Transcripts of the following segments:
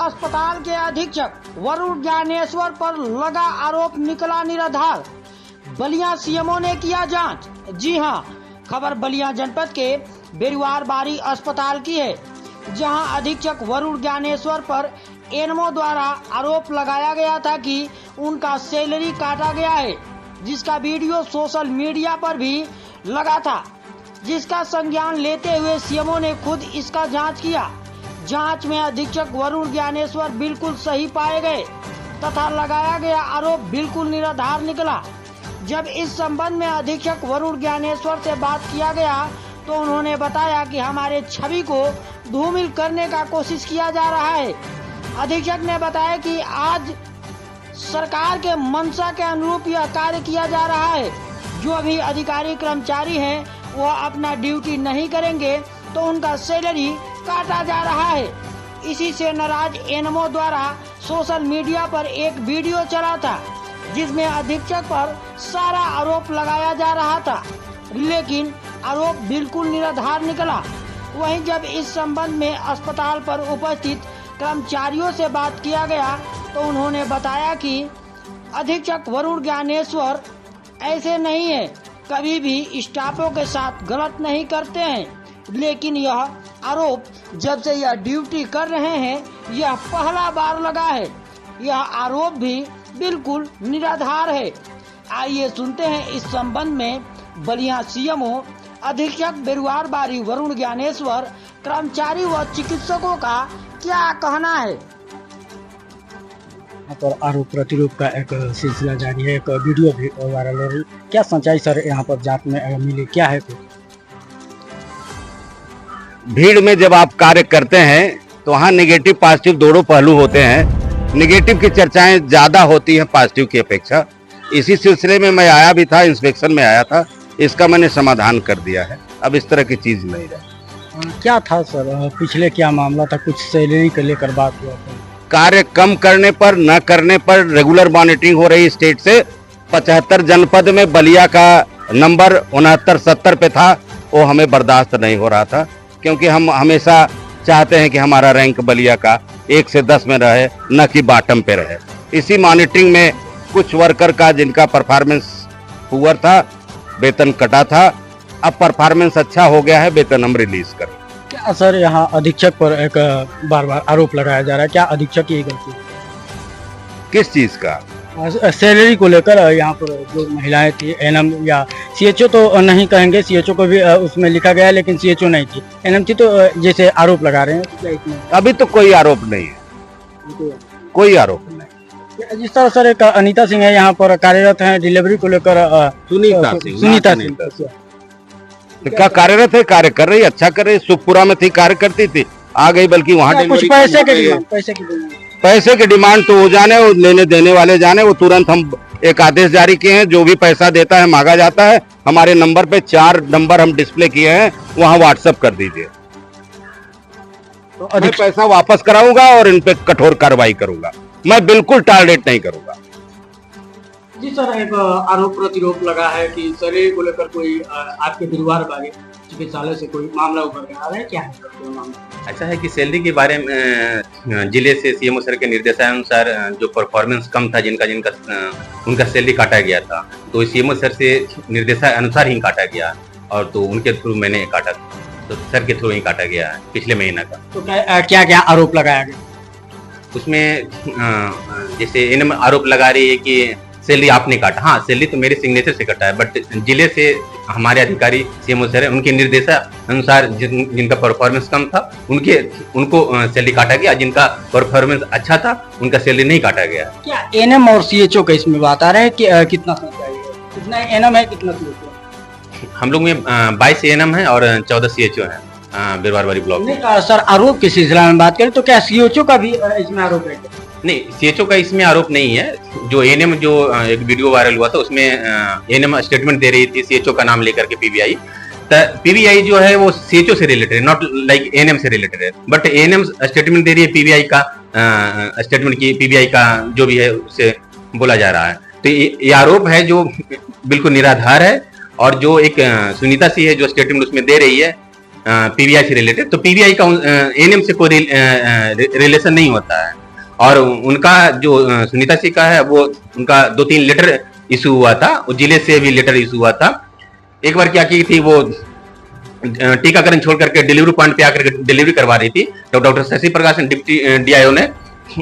अस्पताल के अधीक्षक वरुण ज्ञानेश्वर पर लगा आरोप निकला निराधार। बलिया सीएमओ ने किया जांच। जी हां, खबर बलिया जनपद के बेरुआर बारी अस्पताल की है, जहां अधीक्षक वरुण ज्ञानेश्वर पर एनएमओ द्वारा आरोप लगाया गया था कि उनका सैलरी काटा गया है, जिसका वीडियो सोशल मीडिया पर भी लगा था, जिसका संज्ञान लेते हुए सीएमओ ने खुद इसका जांच किया। जांच में अधीक्षक वरुण ज्ञानेश्वर बिल्कुल सही पाए गए तथा लगाया गया आरोप बिल्कुल निराधार निकला। जब इस संबंध में अधीक्षक वरुण ज्ञानेश्वर से बात किया गया तो उन्होंने बताया कि हमारे छवि को धूमिल करने का कोशिश किया जा रहा है। अधीक्षक ने बताया कि आज सरकार के मंशा के अनुरूप यह कार्य किया जा रहा है। जो भी अधिकारी कर्मचारी हैं वह अपना ड्यूटी नहीं करेंगे तो उनका सैलरी काटा जा रहा है। इसी से नाराज एनएमओ द्वारा सोशल मीडिया पर एक वीडियो चला था, जिसमें अधीक्षक पर सारा आरोप लगाया जा रहा था, लेकिन आरोप बिल्कुल निराधार निकला। वहीं जब इस संबंध में अस्पताल पर उपस्थित कर्मचारियों से बात किया गया तो उन्होंने बताया कि अधीक्षक वरुण ज्ञानेश्वर ऐसे नहीं है, कभी भी स्टाफों के साथ गलत नहीं करते हैं, लेकिन यह आरोप जब से यह ड्यूटी कर रहे हैं यह पहला बार लगा है। यह आरोप भी बिल्कुल निराधार है। आइए सुनते हैं इस संबंध में बलिया सीएमओ अधीक्षक बेरुआर बारी वरुण ज्ञानेश्वर, कर्मचारी व चिकित्सकों का क्या कहना है। यहाँ पर आरोप प्रतिरोध का एक सिलसिला जारी है, एक वीडियो भी वायरल हो रही। क्या सच्चाई सर यहाँ पर जांच में मिली, क्या है कुछ? भीड़ में जब आप कार्य करते हैं तो वहाँ नेगेटिव पॉजिटिव दोनों पहलू होते हैं। नेगेटिव की चर्चाएं ज्यादा होती हैं पॉजिटिव की अपेक्षा। इसी सिलसिले में मैं आया भी था, इंस्पेक्शन में आया था, इसका मैंने समाधान कर दिया है। अब इस तरह की चीज नहीं रही। क्या था सर, पिछले क्या मामला था, कुछ सैलरी को लेकर बात हुआ था? कार्य कम करने पर, न करने पर रेगुलर मॉनिटरिंग हो रही स्टेट से। 75 जनपद में बलिया का नंबर 69-70 पे था, वो हमें बर्दाश्त नहीं हो रहा था, क्योंकि हम हमेशा चाहते हैं कि हमारा रैंक बलिया का 1 से 10 में रहे, न कि बॉटम पे रहे। इसी मॉनिटरिंग में कुछ वर्कर का जिनका परफॉर्मेंस पुअर था, वेतन कटा था। अब परफॉर्मेंस अच्छा हो गया है, वेतन हम रिलीज करें। क्या सर यहाँ अधीक्षक पर एक बार बार आरोप लगाया जा रहा है, क्या अधीक्षक की गलती? किस चीज का? सैलरी को लेकर यहाँ पर जो महिलाएं थी, एनएम या सीएचओ तो नहीं कहेंगे, सीएचओ को भी उसमें लिखा गया है, लेकिन सीएचओ नहीं थी, एनएम थी, तो जैसे आरोप लगा रहे हैं तो क्या इसमें? अभी तो कोई आरोप नहीं है, कोई आरोप नहीं। जिस तरह सर एक अनीता सिंह है यहाँ पर कार्यरत है डिलीवरी को लेकर, सुनीता सिंह क्या कार्यरत है, कार्य कर रही, अच्छा कर रही। सुखपुरा में थी, कार्य करती थी, आ गई, बल्कि वहाँ कुछ पैसे की डिमांड तो वो जाने, वो लेने देने वाले जाने। वो तुरंत हम एक आदेश जारी किए हैं, जो भी पैसा देता है मांगा जाता है, हमारे नंबर पे 4 नंबर हम डिस्प्ले किए हैं, वहाँ व्हाट्सएप कर दीजिए। तो मैं पैसा वापस कराऊंगा और इन पे कठोर कार्रवाई करूंगा। मैं बिल्कुल टारगेट नहीं करूंगा। जी सर, एक आरोप प्रतिरोध लगा है कि सैलरी को लेकर कोई आपके बेरुआर बारी चिकित्सालय से कोई मामला उभर के आ रहा है, क्या है मामला? ऐसा है कि सैलरी के बारे में जिले से सीएमओ सर के निर्देशानुसार जो परफॉर्मेंस कम था, जिनका उनका सैलरी काटा गया था, तो सीएमओ सर से निर्देशानुसार ही काटा गया, और तो उनके थ्रू मैंने काटा, तो सर के थ्रू ही काटा गया है पिछले महीना का। तो क्या क्या आरोप लगाया गया उसमें? जैसे इन्हें आरोप लगा रही है कि सैलरी आपने काटा। हाँ, सैलरी तो मेरे सिग्नेचर से कटा है, बट जिले से हमारे अधिकारी सीएमओ सर है, उनके निर्देशानुसार जिनका परफॉर्मेंस कम था उनको सैलरी काटा गया, जिनका परफॉर्मेंस अच्छा था उनका सैलरी नहीं काटा गया। क्या एनएम और सीएचओ का इसमें बात आ रहा है कि कितना एनएम है, कितना सीएचओ? हम लोग में 22 एएनएम है और 14 सीएचओ है बेरुआर बारी ब्लॉक में। सर आरोप के सिलसिला में बात करें तो क्या सीएचओ का भी इसमें आरोप है? नहीं, सीएचओ का इसमें आरोप नहीं है। जो एएनएम जो एक वीडियो वायरल हुआ था उसमें एएनएम स्टेटमेंट दे रही थी सीएचओ का नाम लेकर के पीबीआई। पीबीआई जो है वो सीएचओ से रिलेटेड है, नॉट लाइक एएनएम से रिलेटेड है, बट एएनएम स्टेटमेंट दे रही है पीबीआई का स्टेटमेंट की, पीबीआई का जो भी है उससे बोला जा रहा है। तो ये आरोप है जो बिल्कुल निराधार है, और जो एक सुनीता सी है जो स्टेटमेंट उसमें दे रही है पीवीआई से रिलेटेड, तो पीवीआई का एएनएम से कोई रिलेशन नहीं होता है। और उनका जो सुनीता सिंह का है वो उनका 2-3 लेटर इशू हुआ था, जिले से भी लेटर इशू हुआ था। एक बार क्या की थी, वो टीकाकरण छोड़ करके डिलीवरी पॉइंट पे आकर डिलीवरी करवा रही थी, तो doctor Shashi Prakash deputy DIO ने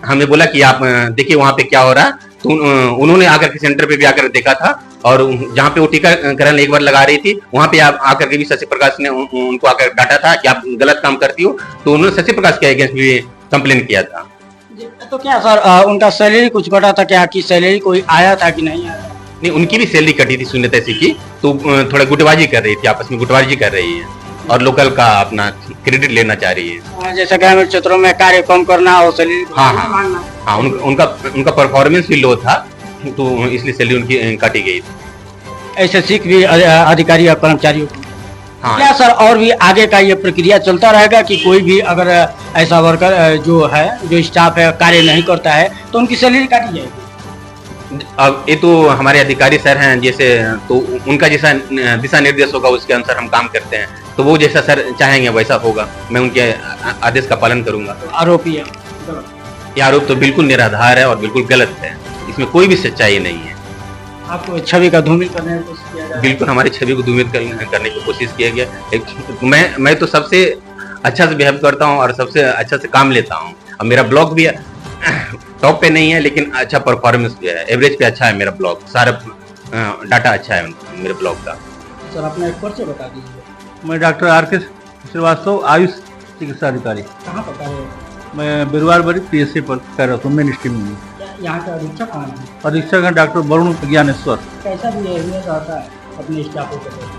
हमें बोला कि आप देखिए वहां पे क्या हो रहा है। तो उन्होंने आकर के सेंटर पे भी आकर देखा था, और जहाँ पे वो टीकाकरण एक बार लगा रही थी वहां पे आप आकर के भी शशि प्रकाश ने उनको आकर डांटा था कि आप गलत काम करती हो, तो उन्होंने शशि प्रकाश के अगेंस्ट भी कंप्लेन किया था। तो क्या सर उनका सैलरी कुछ घटा था क्या, कि सैलरी कोई आया था कि नहीं आया? नहीं, उनकी भी सैलरी कटी थी सुनीता सिंह की, तो थोड़ा गुटबाजी कर रही थी, आपस में गुटबाजी कर रही है और लोकल का अपना क्रेडिट लेना चाह रही है। जैसे ग्रामीण क्षेत्रों में कार्य कम करना और सैलरी हाँ, उनका परफॉर्मेंस भी लो था, तो इसलिए सैलरी उनकी काटी गई थी। ऐसे सीख भी अधिकारी और कर्मचारियों को। हाँ, क्या सर और भी आगे का ये प्रक्रिया चलता रहेगा कि कोई भी अगर ऐसा वर्कर जो है, जो स्टाफ है, कार्य नहीं करता है तो उनकी सैलरी काटी जाएगी? अब ये तो हमारे अधिकारी सर हैं, जैसे तो उनका जैसा दिशा निर्देश होगा उसके अनुसार हम काम करते हैं, तो वो जैसा सर चाहेंगे वैसा होगा, मैं उनके आदेश का पालन करूंगा। आरोपी है ये आरोप तो बिल्कुल निराधार है और बिल्कुल गलत है, इसमें कोई भी सच्चाई नहीं है। आपको छवि का धूमिल करने की कोशिश किया जा रहा है? बिल्कुल हमारी छवि को धूमिल करने की कोशिश किया गया। मैं तो सबसे अच्छा से बिहेव करता हूँ और सबसे अच्छा से काम लेता हूँ। अब मेरा ब्लॉग भी टॉप पे नहीं है, लेकिन अच्छा परफॉर्मेंस भी है, एवरेज पे अच्छा है मेरा ब्लॉग, सारा डाटा अच्छा है मेरे ब्लॉग का। सर अपना एक परिचय बता दीजिए। मैं डॉक्टर आर.के. श्रीवास्तव, आयुष चिकित्सा अधिकारी। कहाँ पर कार्य? मैं बिरवारबरी पीएससी पर कर रहा हूँ, मेन स्ट्रीम में। यहाँ का अधीक्षक कौन है? अधीक्षक हैं डॉक्टर वरुण ज्ञानेश्वर। कैसा बिहेवियर रहता है अपने स्टाफों के साथ?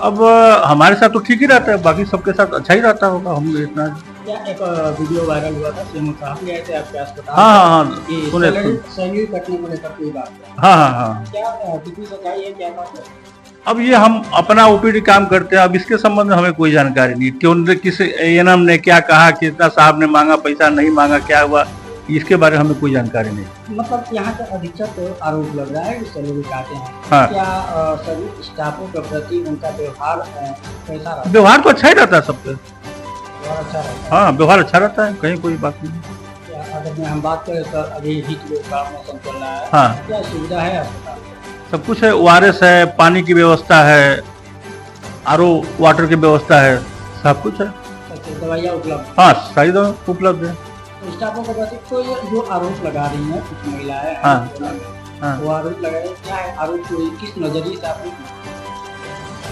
अब हमारे साथ तो ठीक ही रहता है, बाकी सबके साथ अच्छा ही रहता होगा। हम इतना क्या एक वीडियो वायरल हुआ था, सीएम साहब भी आए थे आपके अस्पताल? हाँ, कि सुने। सैलरी कटने को लेकर कोई बात है? हाँ। क्या कितनी सच्चाई है, क्या बात है? अब ये हम अपना ओपीडी काम करते हैं, अब इसके संबंध में हमें कोई जानकारी नहीं। क्यों, किस एएनएम ने क्या कहा, कितना साहब ने मांगा, पैसा नहीं मांगा, क्या हुआ, इसके बारे में हमें कोई जानकारी नहीं। मतलब यहाँ का अधीक्षक को आरोप लग रहा है कि सैलरी काटे हैं। हाँ। क्या सभी स्टाफों के प्रति उनका व्यवहार कैसा रहता है? व्यवहार तो अच्छा ही रहता है सबके। व्यवहार अच्छा रहता है? हाँ, व्यवहार अच्छा रहता है, कहीं कोई बात नहीं। क्या अगर हम बात करें सर, अभी हीट वेव का मौसम चल रहा है, हाँ। क्या सुविधा है अस्पताल में? सब कुछ है, ORS है, पानी की व्यवस्था है, RO वाटर की व्यवस्था है, सब कुछ है। दवाइयाँ उपलब्ध? हाँ, सारी दवा उपलब्ध है। तो स्टाफों के प्रति तो ये जो आरोप लगा रही हैं कुछ महिलाएं, हाँ। वो आरोप लगा रही हैं, क्या है आरोप, किस नजरिए से आपने?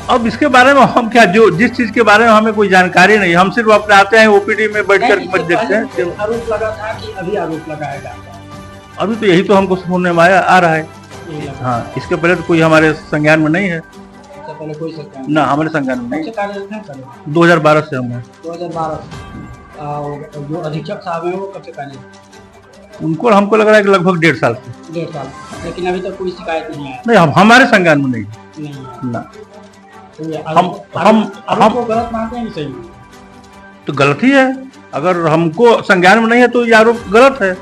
अब इसके बारे में हम क्या, जो जिस चीज के बारे में हमें कोई जानकारी नहीं, हम सिर्फ अपने आते हैं ओपीडी में बैठकर देखते हैं। आरोप लगा था कि अभी आरोप लगाएगा? अभी तो यही तो हमको सुनने में आ रहा है। हाँ, इसके पहले तो कोई हमारे संज्ञान में नहीं है। इससे पहले कोई संज्ञान ना, हमारे संज्ञान में नहीं। 2012 से हम हैं। 2012 जो अधीक्षक साहब हैं वो कब से कार्य? उनको हमको लग रहा है कि लगभग 1.5 साल से। 1.5 साल, लेकिन अभी तक कोई शिकायत नहीं है? नहीं, हमारे संज्ञान में नहीं है ना। तो ये हम को गलत मानते हैं कि सही? तो गलत ही है, अगर हमको संज्ञान में नहीं है तो ये आरोप गलत है।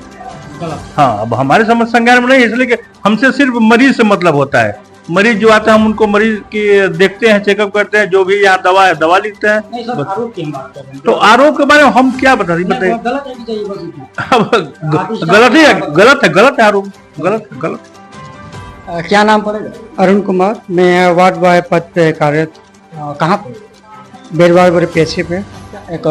गलत? हाँ, अब हमारे समझ संज्ञान में नहीं है, इसलिए कि हमसे सिर्फ मरीज से मतलब होता है। मरीज जो आता है हम उनको मरीज की देखते हैं, चेकअप करते हैं, जो भी यहाँ दवा है दवा लिखते हैं। नहीं सर, आरोप की हम बात कर रहे हैं। तो आरोप के बारे में हम क्या बताइए? गलत है कि सही? बस इतना। अब गलत ही है, गलत है आरोप, गलत। क्या नाम पड़ेगा? अरुण कुमार, मैं वार्ड बॉय पद पे कार्यरत। कहाँ पे? बेरवार पीएससी पे। एक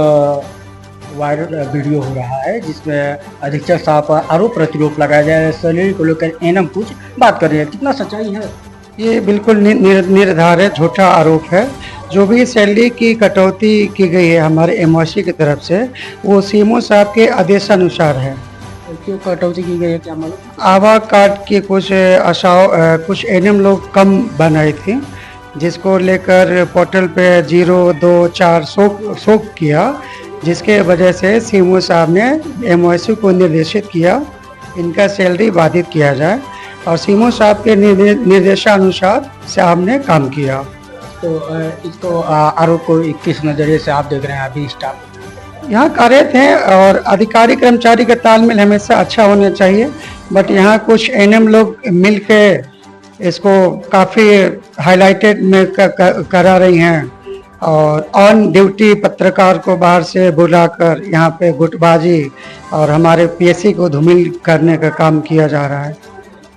वायरल वीडियो हो रहा है जिसमें अधीक्षक साहब पर आरोप प्रतिरोप लगाया जा रहा है, सैलरी को लेकर एएनएम कुछ बात कर रही है, कितना सच्चाई है? ये बिल्कुल निराधार है, झूठा आरोप है। जो भी सैलरी की कटौती की गई है हमारे एमओसी की तरफ से, वो सीएमओ साहब के आदेशानुसार है। क्यों कटौती की गई है, क्या मालूम? आभा कार्ड के कुछ एएनएम लोग कम बनाए थे, जिसको लेकर पोर्टल पे 0, 2, 4 शो किया, जिसके वजह से सीएमओ साहब ने एमओसी को निर्देशित किया इनका सैलरी बाधित किया जाए, और सीएमओ साहब के निर्देशानुसार साहब ने काम किया। तो इसको आरोप को किस नजरिए से आप देख रहे हैं? अभी स्टाफ यहाँ कार्यरत हैं और अधिकारी कर्मचारी का तालमेल हमेशा अच्छा होना चाहिए, बट यहाँ कुछ एएनएम लोग मिलके इसको काफ़ी हाईलाइटेड में करा रही हैं और ऑन ड्यूटी पत्रकार को बाहर से बुलाकर यहाँ पे गुटबाजी और हमारे पीएससी को धूमिल करने का काम किया जा रहा है।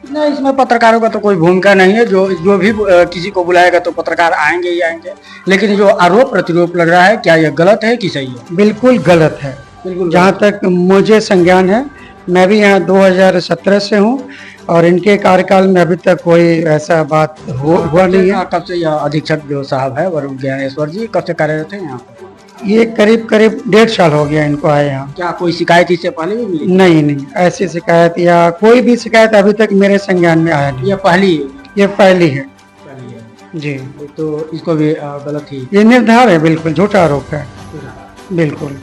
नहीं, इसमें पत्रकारों का तो कोई भूमिका नहीं है। जो जो भी किसी को बुलाएगा तो पत्रकार आएंगे ही आएंगे। लेकिन जो आरोप प्रतिरोप लग रहा है, क्या यह गलत है कि सही है? बिल्कुल गलत है। बिल्कुल जहाँ तक मुझे संज्ञान है, मैं भी यहाँ 2017 से हूँ और इनके कार्यकाल में अभी तक कोई ऐसा बात हुआ नहीं है। कब से यह अधीक्षक जो साहब है वरुण ज्ञानेश्वर जी कब से कार्यरत है यहाँ पर? ये करीब 1.5 साल हो गया इनको आए यहाँ। क्या कोई शिकायत इससे पहले भी मिली? नहीं, ऐसी शिकायत या कोई भी शिकायत अभी तक मेरे संज्ञान में आया नहीं। यह पहली ये पहली है है। जी। तो इसको भी गलत ही ये निर्धार है, बिल्कुल झूठा आरोप है, बिल्कुल।